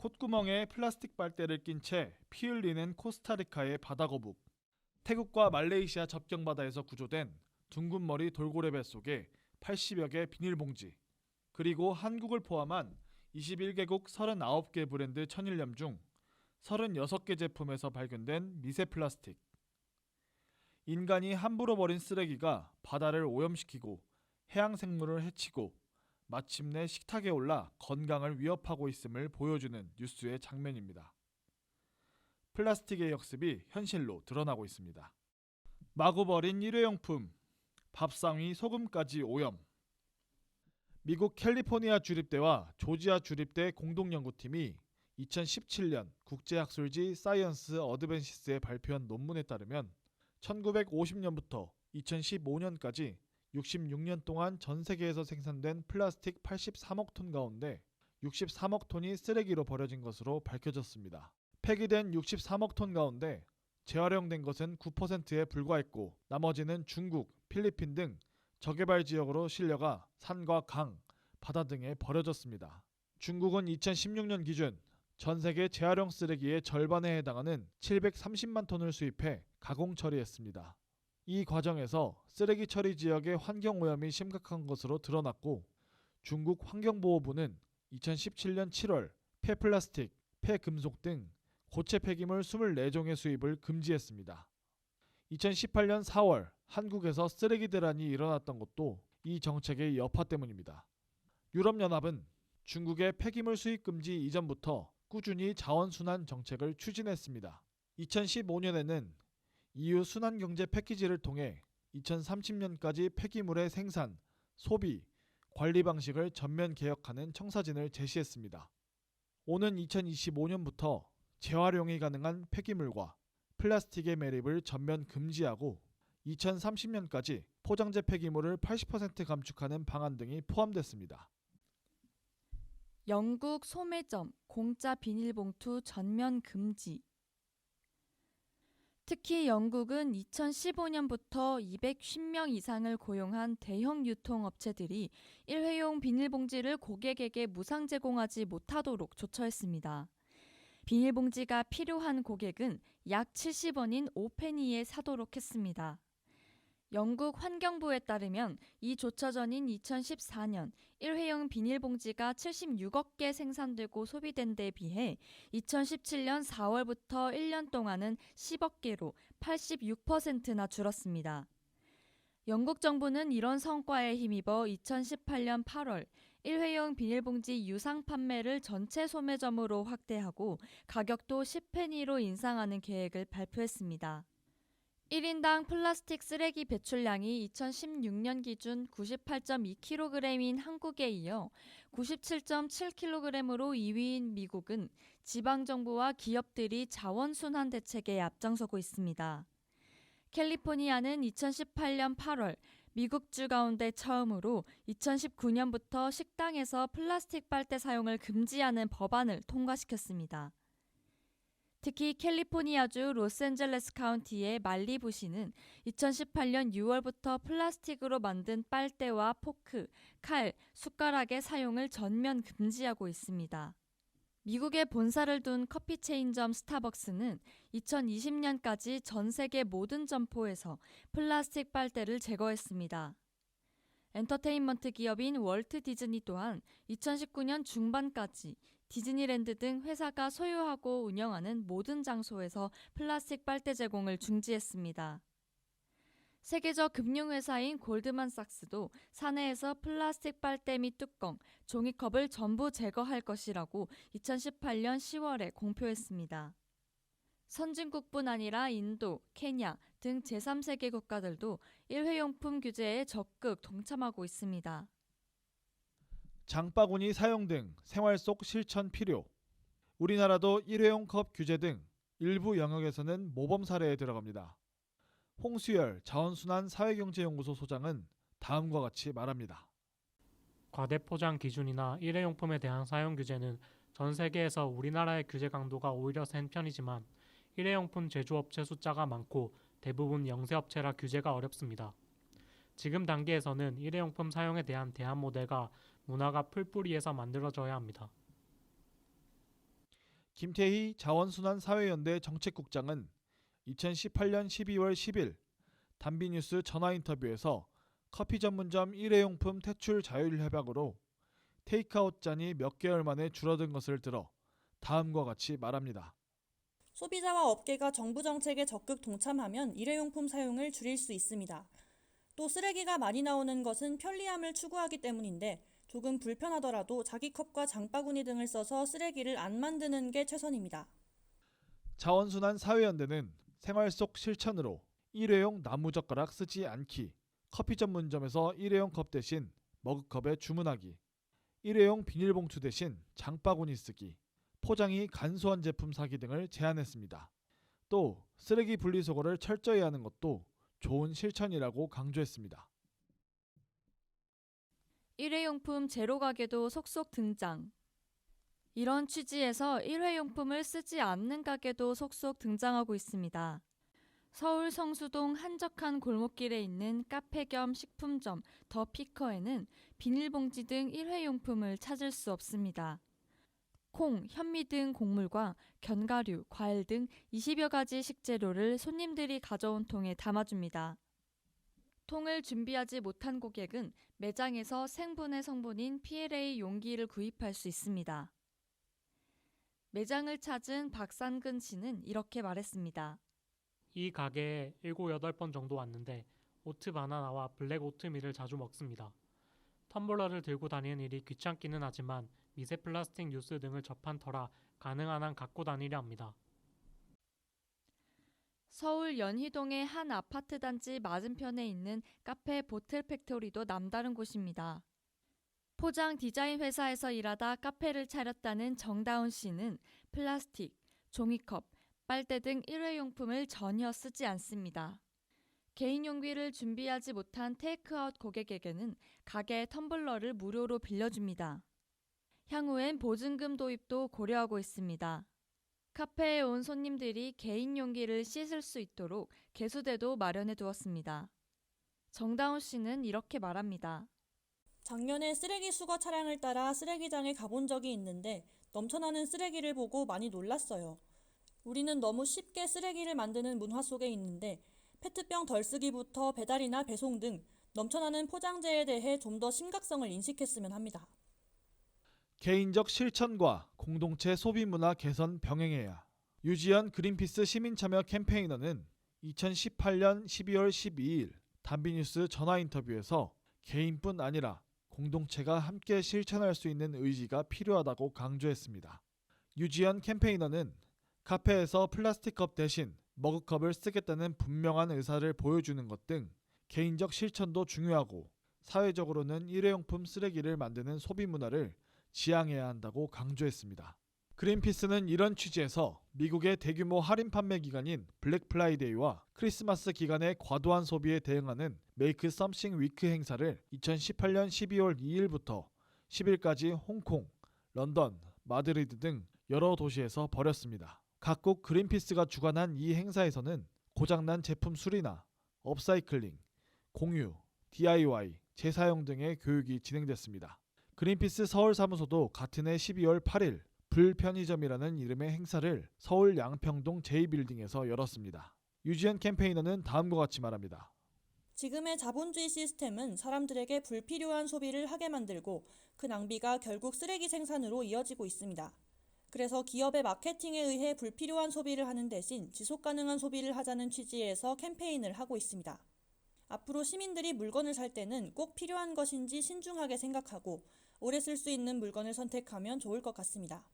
콧구멍에 플라스틱 빨대를 낀 채 피 흘리는 코스타리카의 바다거북. 태국과 말레이시아 접경바다에서 구조된 둥근 머리 돌고래배 속에 80여 개 비닐봉지, 그리고 한국을 포함한 21개국 39개 브랜드 천일염 중 36개 제품에서 발견된 미세 플라스틱. 인간이 함부로 버린 쓰레기가 바다를 오염시키고 해양 생물을 해치고 마침내 식탁에 올라 건강을 위협하고 있음을 보여주는 뉴스의 장면입니다. 플라스틱의 역습이 현실로 드러나고 있습니다. 마구 버린 일회용품, 밥상위 소금까지 오염. 미국 캘리포니아 주립대와 조지아 주립대 공동연구팀이 2017년 국제학술지 사이언스 어드밴시스에 발표한 논문에 따르면 1950년부터 2015년까지 66년 동안 전 세계에서 생산된 플라스틱 83억 톤 가운데 63억 톤이 쓰레기로 버려진 것으로 밝혀졌습니다. 폐기된 63억 톤 가운데 재활용된 것은 9%에 불과했고 나머지는 중국, 필리핀 등 저개발 지역으로 실려가 산과 강, 바다 등에 버려졌습니다. 중국은 2016년 기준 전 세계 재활용 쓰레기의 절반에 해당하는 730만 톤을 수입해 가공 처리했습니다. 이 과정에서 쓰레기 처리 지역의 환경오염이 심각한 것으로 드러났고 중국 환경보호부는 2017년 7월 폐플라스틱, 폐금속 등 고체 폐기물 24종의 수입을 금지했습니다. 2018년 4월 한국에서 쓰레기 대란이 일어났던 것도 이 정책의 여파 때문입니다. 유럽연합은 중국의 폐기물 수입 금지 이전부터 꾸준히 자원순환 정책을 추진했습니다. 2015년에는 EU 순환경제 패키지를 통해 2030년까지 폐기물의 생산, 소비, 관리 방식을 전면 개혁하는 청사진을 제시했습니다. 오는 2025년부터 재활용이 가능한 폐기물과 플라스틱의 매립을 전면 금지하고 2030년까지 포장재 폐기물을 80% 감축하는 방안 등이 포함됐습니다. 영국 소매점 공짜 비닐봉투 전면 금지. 특히 영국은 2015년부터 210명 이상을 고용한 대형 유통업체들이 일회용 비닐봉지를 고객에게 무상 제공하지 못하도록 조처했습니다. 비닐봉지가 필요한 고객은 약 70원인 5페니에 사도록 했습니다. 영국 환경부에 따르면 이 조처 전인 2014년 일회용 비닐봉지가 76억 개 생산되고 소비된 데 비해 2017년 4월부터 1년 동안은 10억 개로 86%나 줄었습니다. 영국 정부는 이런 성과에 힘입어 2018년 8월 일회용 비닐봉지 유상 판매를 전체 소매점으로 확대하고 가격도 10페니로 인상하는 계획을 발표했습니다. 1인당 플라스틱 쓰레기 배출량이 2016년 기준 98.2kg인 한국에 이어 97.7kg으로 2위인 미국은 지방정부와 기업들이 자원순환 대책에 앞장서고 있습니다. 캘리포니아는 2018년 8월 미국주 가운데 처음으로 2019년부터 식당에서 플라스틱 빨대 사용을 금지하는 법안을 통과시켰습니다. 특히 캘리포니아주 로스앤젤레스 카운티의 말리부시는 2018년 6월부터 플라스틱으로 만든 빨대와 포크, 칼, 숟가락의 사용을 전면 금지하고 있습니다. 미국에 본사를 둔 커피 체인점 스타벅스는 2020년까지 전 세계 모든 점포에서 플라스틱 빨대를 제거했습니다. 엔터테인먼트 기업인 월트 디즈니 또한 2019년 중반까지 디즈니랜드 등 회사가 소유하고 운영하는 모든 장소에서 플라스틱 빨대 제공을 중지했습니다. 세계적 금융회사인 골드만삭스도 사내에서 플라스틱 빨대 및 뚜껑, 종이컵을 전부 제거할 것이라고 2018년 10월에 공표했습니다. 선진국뿐 아니라 인도, 케냐 등 제3세계 국가들도 일회용품 규제에 적극 동참하고 있습니다. 장바구니 사용 등 생활 속 실천 필요. 우리나라도 일회용 컵 규제 등 일부 영역에서는 모범 사례에 들어갑니다. 홍수열 자원순환 사회경제연구소 소장은 다음과 같이 말합니다. 과대포장 기준이나 일회용품에 대한 사용 규제는 전 세계에서 우리나라의 규제 강도가 오히려 센 편이지만 일회용품 제조업체 숫자가 많고 대부분 영세업체라 규제가 어렵습니다. 지금 단계에서는 일회용품 사용에 대한 대안 모델과 문화가 풀뿌리에서 만들어져야 합니다. 김태희 자원순환사회연대 정책국장은 2018년 12월 10일 단비뉴스 전화인터뷰에서 커피 전문점 일회용품 퇴출 자율 협약으로 테이크아웃 잔이 몇 개월 만에 줄어든 것을 들어 다음과 같이 말합니다. 소비자와 업계가 정부 정책에 적극 동참하면 일회용품 사용을 줄일 수 있습니다. 또 쓰레기가 많이 나오는 것은 편리함을 추구하기 때문인데 조금 불편하더라도 자기 컵과 장바구니 등을 써서 쓰레기를 안 만드는 게 최선입니다. 자원순환사회연대는 생활 속 실천으로 일회용 나무젓가락 쓰지 않기, 커피 전문점에서 일회용 컵 대신 머그컵에 주문하기, 일회용 비닐봉투 대신 장바구니 쓰기, 포장이 간소한 제품 사기 등을 제안했습니다. 또 쓰레기 분리수거를 철저히 하는 것도 좋은 실천이라고 강조했습니다. 일회용품 제로 가게도 속속 등장. 이런 취지에서 일회용품을 쓰지 않는 가게도 속속 등장하고 있습니다. 서울 성수동 한적한 골목길에 있는 카페 겸 식품점 더 피커에는 비닐봉지 등 일회용품을 찾을 수 없습니다. 콩, 현미 등 곡물과 견과류, 과일 등 20여 가지 식재료를 손님들이 가져온 통에 담아줍니다. 통을 준비하지 못한 고객은 매장에서 생분해 성분인 PLA 용기를 구입할 수 있습니다. 매장을 찾은 박상근 씨는 이렇게 말했습니다. 이 가게에 7, 8번 정도 왔는데 오트 바나나와 블랙 오트밀을 자주 먹습니다. 텀블러를 들고 다니는 일이 귀찮기는 하지만 미세 플라스틱 뉴스 등을 접한 터라 가능한 한 갖고 다니려 합니다. 서울 연희동의 한 아파트 단지 맞은편에 있는 카페 보틀 팩토리도 남다른 곳입니다. 포장 디자인 회사에서 일하다 카페를 차렸다는 정다운 씨는 플라스틱, 종이컵, 빨대 등 일회용품을 전혀 쓰지 않습니다. 개인 용기를 준비하지 못한 테이크아웃 고객에게는 가게 텀블러를 무료로 빌려줍니다. 향후엔 보증금 도입도 고려하고 있습니다. 카페에 온 손님들이 개인 용기를 씻을 수 있도록 개수대도 마련해 두었습니다. 정다운 씨는 이렇게 말합니다. 작년에 쓰레기 수거 차량을 따라 쓰레기장에 가본 적이 있는데 넘쳐나는 쓰레기를 보고 많이 놀랐어요. 우리는 너무 쉽게 쓰레기를 만드는 문화 속에 있는데 페트병 덜 쓰기부터 배달이나 배송 등 넘쳐나는 포장재에 대해 좀 더 심각성을 인식했으면 합니다. 개인적 실천과 공동체 소비 문화 개선 병행해야. 유지연 그린피스 시민참여 캠페이너는 2018년 12월 12일 단비뉴스 전화 인터뷰에서 개인뿐 아니라 공동체가 함께 실천할 수 있는 의지가 필요하다고 강조했습니다. 유지연 캠페이너는 카페에서 플라스틱 컵 대신 머그컵을 쓰겠다는 분명한 의사를 보여주는 것 등 개인적 실천도 중요하고 사회적으로는 일회용품 쓰레기를 만드는 소비 문화를 지향해야 한다고 강조했습니다. 그린피스는 이런 취지에서 미국의 대규모 할인 판매 기간인 블랙 프라이데이와 크리스마스 기간의 과도한 소비에 대응하는 메이크 썸씽 위크 행사를 2018년 12월 2일부터 10일까지 홍콩, 런던, 마드리드 등 여러 도시에서 벌였습니다. 각국 그린피스가 주관한 이 행사에서는 고장난 제품 수리나 업사이클링, 공유, DIY, 재사용 등의 교육이 진행됐습니다. 그린피스 서울 사무소도 같은 해 12월 8일 불편의점이라는 이름의 행사를 서울 양평동 제2빌딩에서 열었습니다. 유지연 캠페이너는 다음과 같이 말합니다. 지금의 자본주의 시스템은 사람들에게 불필요한 소비를 하게 만들고 그 낭비가 결국 쓰레기 생산으로 이어지고 있습니다. 그래서 기업의 마케팅에 의해 불필요한 소비를 하는 대신 지속가능한 소비를 하자는 취지에서 캠페인을 하고 있습니다. 앞으로 시민들이 물건을 살 때는 꼭 필요한 것인지 신중하게 생각하고 오래 쓸 수 있는 물건을 선택하면 좋을 것 같습니다.